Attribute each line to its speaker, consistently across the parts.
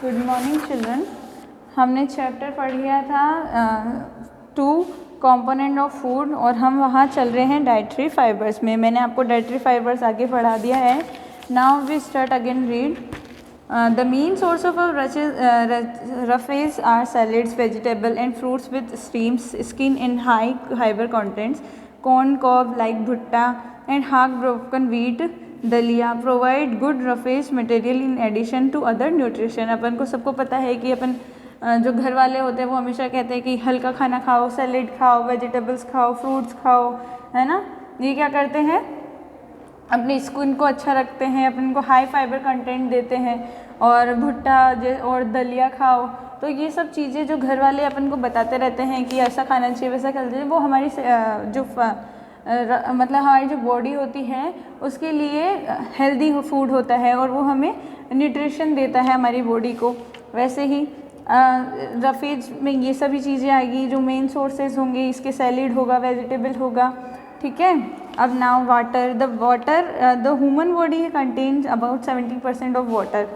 Speaker 1: Good morning children. हमने chapter पढ़ लिया था 2 कंपोनेंट ऑफ फूड और हम वहाँ चल रहे हैं डाइटरी फाइबर्स में। मैंने आपको डाइटरी फाइबर्स आगे पढ़ा दिया है। Now we start again read. The main source of roughage are salads, vegetable and fruits with stems skin in high fibre contents. Corn cob like bhutta and half broken wheat daliya provide good roughage material in addition to other nutrition. अपन को सबको पता है कि अपन जो घर वाले होते हैं वो हमेशा कहते हैं कि हल्का खाना खाओ, सैलेड खाओ, वेजिटेबल्स खाओ, फ्रूट्स खाओ, है ना. ये क्या करते हैं, अपनी स्किन को अच्छा रखते हैं, अपन को हाई फाइबर कंटेंट देते हैं. और भुट्टा और दलिया खाओ. तो ये सब चीज़ें जो घर वाले अपन को बताते रहते हैं कि ऐसा खाना चाहिए वैसा खाना चाहिए, वो हमारी जो मतलब हमारी जो बॉडी होती है उसके लिए हेल्दी फूड होता है और वो हमें न्यूट्रिशन देता है हमारी बॉडी को. वैसे ही रफेज में ये सभी चीज़ें आएगी. जो मेन सोर्सेज होंगे इसके सैलेड होगा, वेजिटेबल होगा, ठीक है. अब now water. The human body contains about 70% of water.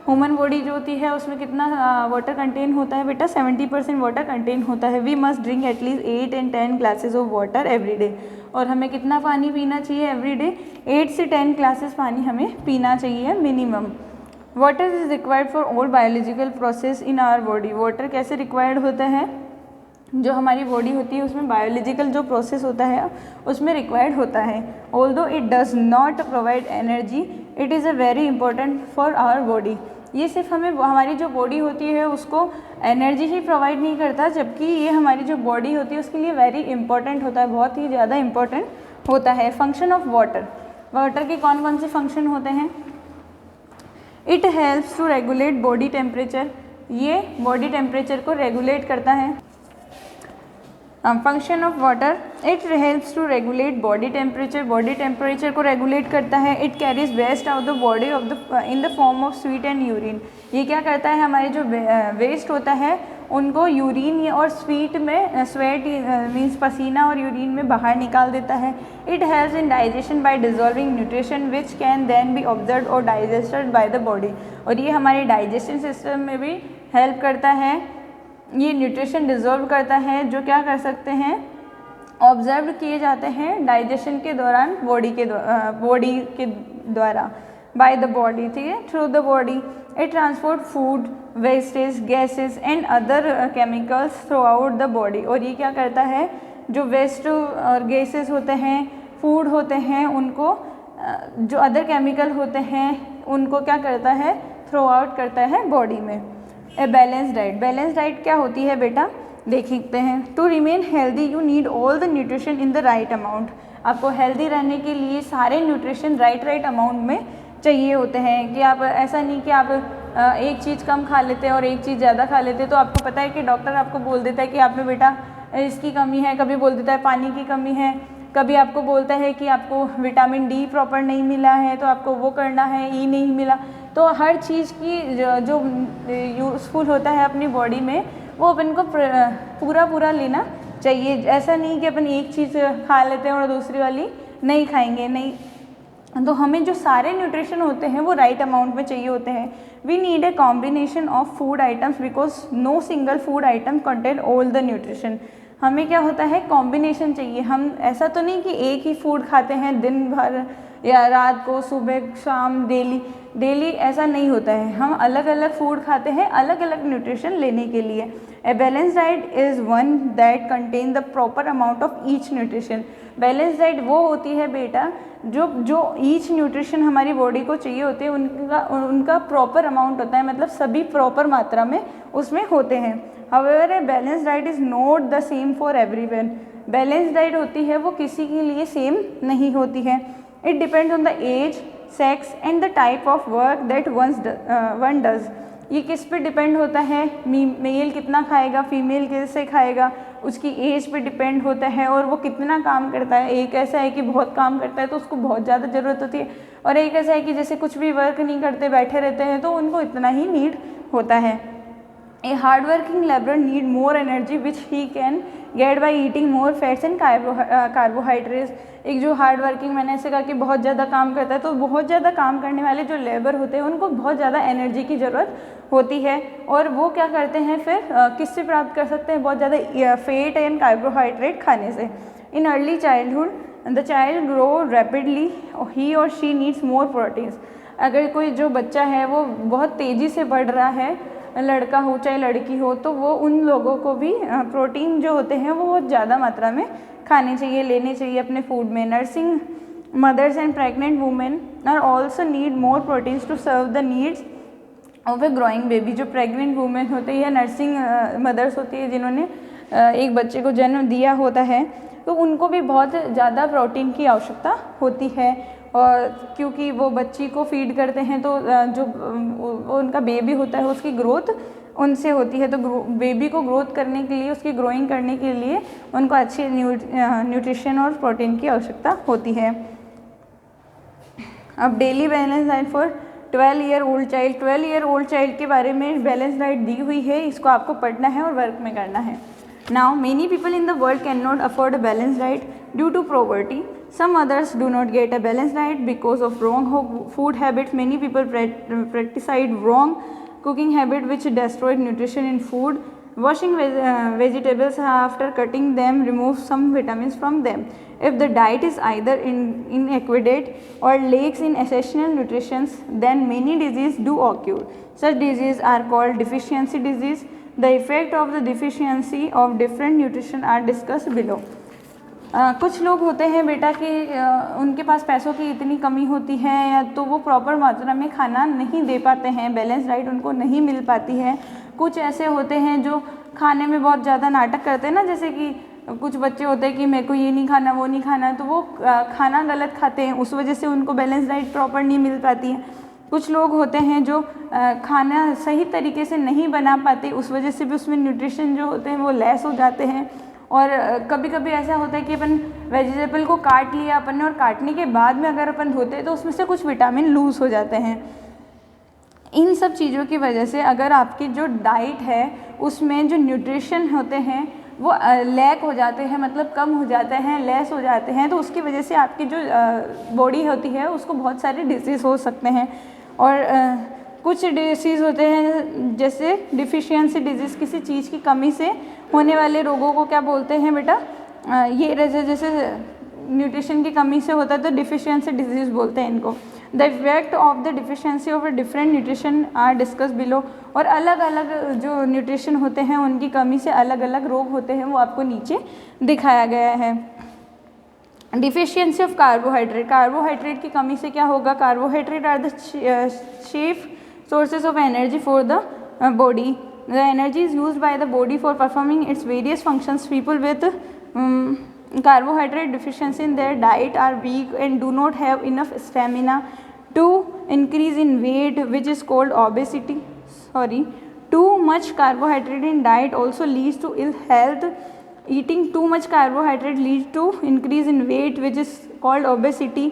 Speaker 1: Human body जो होती है उसमें कितना वाटर कंटेन होता है बेटा? 70% वाटर कंटेन होता है. We must drink at least 8 and 10 glasses of water every day. और हमें कितना पानी पीना चाहिए एवरी डे? 8 से 10 ग्लासेस पानी हमें पीना चाहिए minimum. Water is required for all biological process in our body. Water कैसे रिक्वायर्ड होता है? जो हमारी बॉडी होती है उसमें बायोलॉजिकल जो प्रोसेस होता है उसमें रिक्वायर्ड होता है. Although it does not provide energy, it is a very important for our body. ये सिर्फ हमें हमारी जो बॉडी होती है उसको एनर्जी ही प्रोवाइड नहीं करता, जबकि ये हमारी जो बॉडी होती है उसके लिए वेरी इंपॉर्टेंट होता है, बहुत ही ज़्यादा इंपॉर्टेंट होता है. Function of water. वाटर के कौन कौन से फंक्शन होते हैं? It helps to regulate body temperature. ये बॉडी टेम्परेचर को रेगुलेट करता है. Function of water. It helps to regulate body temperature. Body temperature को रेगुलेट करता है. It carries waste out the body of the in the form of sweat and urine. ये क्या करता है, हमारे जो वेस्ट होता है उनको यूरिन और स्वीट में, स्वेट मीन्स पसीना और यूरिन में बाहर निकाल देता है. It helps in digestion by dissolving nutrition which can then be observe और डाइजेस्टेड बाय द बॉडी. और ये हमारे डाइजेशन सिस्टम में भी हेल्प करता है. ये न्यूट्रिशन डिजॉल्व करता है जो क्या कर सकते हैं, ऑब्जर्व किए जाते हैं डाइजेशन के दौरान बॉडी के द्वारा बाय द बॉडी, ठीक है, through the body. It transport food wastage gases and other chemicals through out the body. और ये क्या करता है, जो वेस्ट और गैसेस होते हैं, फूड होते हैं, उनको जो अदर केमिकल होते हैं उनको क्या करता है, थ्रो आउट करता है बॉडी में. A balance diet. Balance diet क्या होती है बेटा, देखते हैं. To remain healthy you need all the nutrition in the right amount. आपको हेल्दी रहने के लिए सारे न्यूट्रिशन राइट अमाउंट में चाहिए होते हैं. कि आप ऐसा नहीं कि आप एक चीज़ कम खा लेते हैं और एक चीज़ ज़्यादा खा लेते हैं. तो आपको पता है कि डॉक्टर आपको बोल देता है कि आप में बेटा इसकी कमी है, कभी बोल देता है पानी की कमी है, कभी आपको बोलता है कि आपको विटामिन डी प्रॉपर नहीं मिला है तो आपको वो करना है, ई नहीं मिला. तो हर चीज़ की जो यूज़फुल होता है अपनी बॉडी में वो अपन को पूरा लेना चाहिए. ऐसा नहीं कि अपन एक चीज़ खा लेते हैं और दूसरी वाली नहीं खाएंगे, नहीं. तो हमें जो सारे न्यूट्रिशन होते हैं वो राइट अमाउंट में चाहिए होते हैं. We need a combination of food items because no single food item contain all the nutrition. हमें क्या होता है, कॉम्बिनेशन चाहिए. हम ऐसा तो नहीं कि एक ही फूड खाते हैं दिन भर या रात को, सुबह शाम, डेली ऐसा नहीं होता है. हम अलग अलग फूड खाते हैं अलग अलग न्यूट्रिशन लेने के लिए. ए balance diet is one that contain the proper amount of each nutrition. Balance diet वो होती है बेटा जो ईच न्यूट्रिशन हमारी बॉडी को चाहिए होते हैं उनका प्रॉपर अमाउंट होता है, मतलब सभी प्रॉपर मात्रा में उसमें होते हैं. However A balance diet is not the same for everyone. Balance diet होती है वो किसी के लिए सेम नहीं होती है. It depends on the age, sex and the type of work that one does. ये किस पे डिपेंड होता है, मेल कितना खाएगा, फीमेल कैसे खाएगा, उसकी एज पे डिपेंड होता है और वो कितना काम करता है. एक ऐसा है कि बहुत काम करता है तो उसको बहुत ज़्यादा ज़रूरत होती है, और एक ऐसा है कि जैसे कुछ भी वर्क नहीं करते बैठे रहते हैं तो उनको इतना ही नीड होता है. A hardworking laborer need more energy which he can get by eating more fats and carbohydrates. एक जो हार्ड वर्किंग, मैंने ऐसे कहा कि बहुत ज़्यादा काम करता है, तो बहुत ज़्यादा काम करने वाले जो लेबर होते हैं उनको बहुत ज़्यादा एनर्जी की ज़रूरत होती है, और वो क्या करते हैं फिर किससे प्राप्त कर सकते हैं? बहुत ज़्यादा फैट एंड कार्बोहाइड्रेट खाने से. In early childhood the child grow rapidly, he और शी नीड्स मोर प्रोटीन्स. अगर कोई जो बच्चा है वो बहुत तेज़ी से बढ़ रहा है, लड़का हो चाहे लड़की हो, तो वो उन लोगों को भी प्रोटीन जो होते हैं वो बहुत ज़्यादा मात्रा में खाने चाहिए, लेने चाहिए अपने फूड में. Nursing mothers and pregnant women are also need more proteins to serve the needs of a growing baby. जो प्रेग्नेंट वुमेन होती है या नर्सिंग मदर्स होती है जिन्होंने एक बच्चे को जन्म दिया होता है, तो उनको भी बहुत ज़्यादा प्रोटीन की आवश्यकता होती है, और क्योंकि वो बच्ची को फीड करते हैं तो जो उनका बेबी होता है उसकी ग्रोथ उनसे होती है. तो बेबी को ग्रोथ करने के लिए, उसकी ग्रोइंग करने के लिए उनको अच्छी न्यूट्रिशन और प्रोटीन की आवश्यकता होती है. अब daily balance diet for 12 year old child. 12 year old child के बारे में बैलेंस डाइट दी हुई है, इसको आपको पढ़ना है और वर्क में करना है. Now, many people in the world cannot afford a balanced diet due to poverty. Some others do not get a balanced diet because of wrong food habits. Many people practice wrong cooking habit which destroy nutrition in food. Washing vegetables after cutting them removes some vitamins from them. If the diet is either inadequate or lacks in essential nutrition, then many diseases do occur. Such diseases are called deficiency disease. The effect of the deficiency of different nutrition are discussed below. कुछ लोग होते हैं बेटा कि उनके पास पैसों की इतनी कमी होती है, या तो वो प्रॉपर मात्रा में खाना नहीं दे पाते हैं, बैलेंस डाइट उनको नहीं मिल पाती है. कुछ ऐसे होते हैं जो खाने में बहुत ज़्यादा नाटक करते हैं ना, जैसे कि कुछ बच्चे होते हैं कि मेरे को ये नहीं खाना वो नहीं खाना, तो वो खाना गलत खाते हैं, उस वजह से उनको बैलेंस डाइट प्रॉपर नहीं मिल पाती है. कुछ लोग होते हैं जो खाना सही तरीके से नहीं बना पाते, उस वजह से भी उसमें न्यूट्रिशन जो होते हैं वो लेस हो जाते हैं. और कभी कभी ऐसा होता है कि अपन वेजिटेबल को काट लिया अपन ने, और काटने के बाद में अगर अपन धोते हैं तो उसमें से कुछ विटामिन लूज़ हो जाते हैं. इन सब चीज़ों की वजह से अगर आपकी जो डाइट है उसमें जो न्यूट्रिशन होते हैं वो लैक हो जाते हैं, मतलब कम हो जाते हैं, लेस हो जाते हैं, तो उसकी वजह से आपकी जो बॉडी होती है उसको बहुत सारे डिसीज़ हो सकते हैं. और कुछ डिसीज़ होते हैं जैसे डिफिशियंसी डिजीज़, किसी चीज़ की कमी से होने वाले रोगों को क्या बोलते हैं बेटा? ये जैसे न्यूट्रिशन की कमी से होता है तो डिफिशियंसी डिजीज़ बोलते हैं इनको. The effect of the deficiency of different nutrition are discuss below. और अलग अलग जो न्यूट्रिशन होते हैं उनकी कमी से अलग अलग रोग होते हैं, वो आपको नीचे दिखाया गया है. Deficiency of carbohydrate. कार्बोहाइड्रेट की कमी से क्या होगा? Carbohydrate are the chief sources of energy for the body. The energy is used by the body for performing its various functions. People with carbohydrate deficiency in their diet are weak and do not have enough stamina to increase in weight, which is called obesity. Too much carbohydrate in diet also leads to ill health. Eating too much carbohydrate leads to increase in weight, which is called obesity,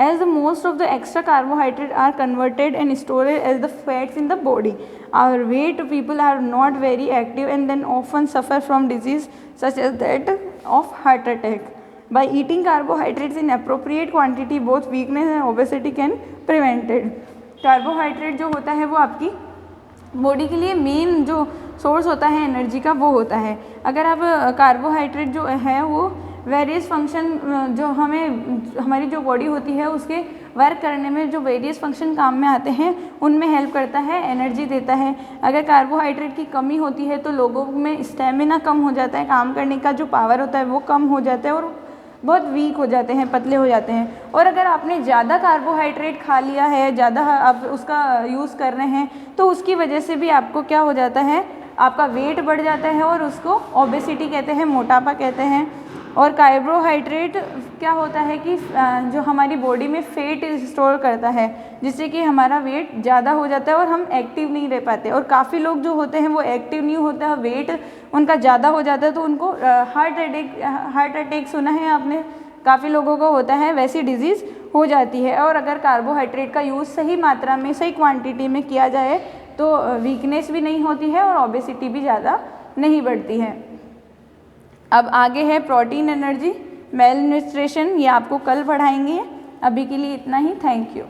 Speaker 1: as the most of the extra carbohydrate are converted and stored as the fats in the body. Our weight people are not very active and then often suffer from disease such as that of heart attack. By eating carbohydrates in appropriate quantity, both weakness and obesity can prevented. Carbohydrate जो होता है वो आपकी body के लिए main जो source होता है एनर्जी का वो होता है. अगर आप कार्बोहाइड्रेट जो है वो वेरियस फंक्शन जो हमारी जो बॉडी होती है उसके वर्क करने में जो वेरियस फंक्शन काम में आते हैं उनमें हेल्प करता है, एनर्जी देता है. अगर कार्बोहाइड्रेट की कमी होती है तो लोगों में स्टेमिना कम हो जाता है, काम करने का जो पावर होता है वो कम हो जाता है और बहुत वीक हो जाते हैं, पतले हो जाते हैं. और अगर आपने ज़्यादा कार्बोहाइड्रेट खा लिया है, ज़्यादा आप उसका यूज़ कर रहे हैं, तो उसकी वजह से भी आपको क्या हो जाता है, आपका वेट बढ़ जाता है और उसको ओबेसिटी कहते हैं, मोटापा कहते हैं. और कार्बोहाइड्रेट क्या होता है कि जो हमारी बॉडी में फैट स्टोर करता है, जिससे कि हमारा वेट ज़्यादा हो जाता है और हम एक्टिव नहीं रह पाते. और काफ़ी लोग जो होते हैं वो एक्टिव नहीं होते हैं, वेट उनका ज़्यादा हो जाता है तो उनको हार्ट अटैक सुना है आपने, काफ़ी लोगों को होता है, वैसी डिजीज़ हो जाती है. और अगर कार्बोहाइड्रेट का यूज़ सही मात्रा में, सही क्वांटिटी में किया जाए तो वीकनेस भी नहीं होती है और ओबेसिटी भी ज़्यादा नहीं बढ़ती है। अब आगे है प्रोटीन एनर्जी, मेल न्यूट्रिशन, ये आपको कल पढ़ाएंगे। अभी के लिए इतना ही, थैंक यू।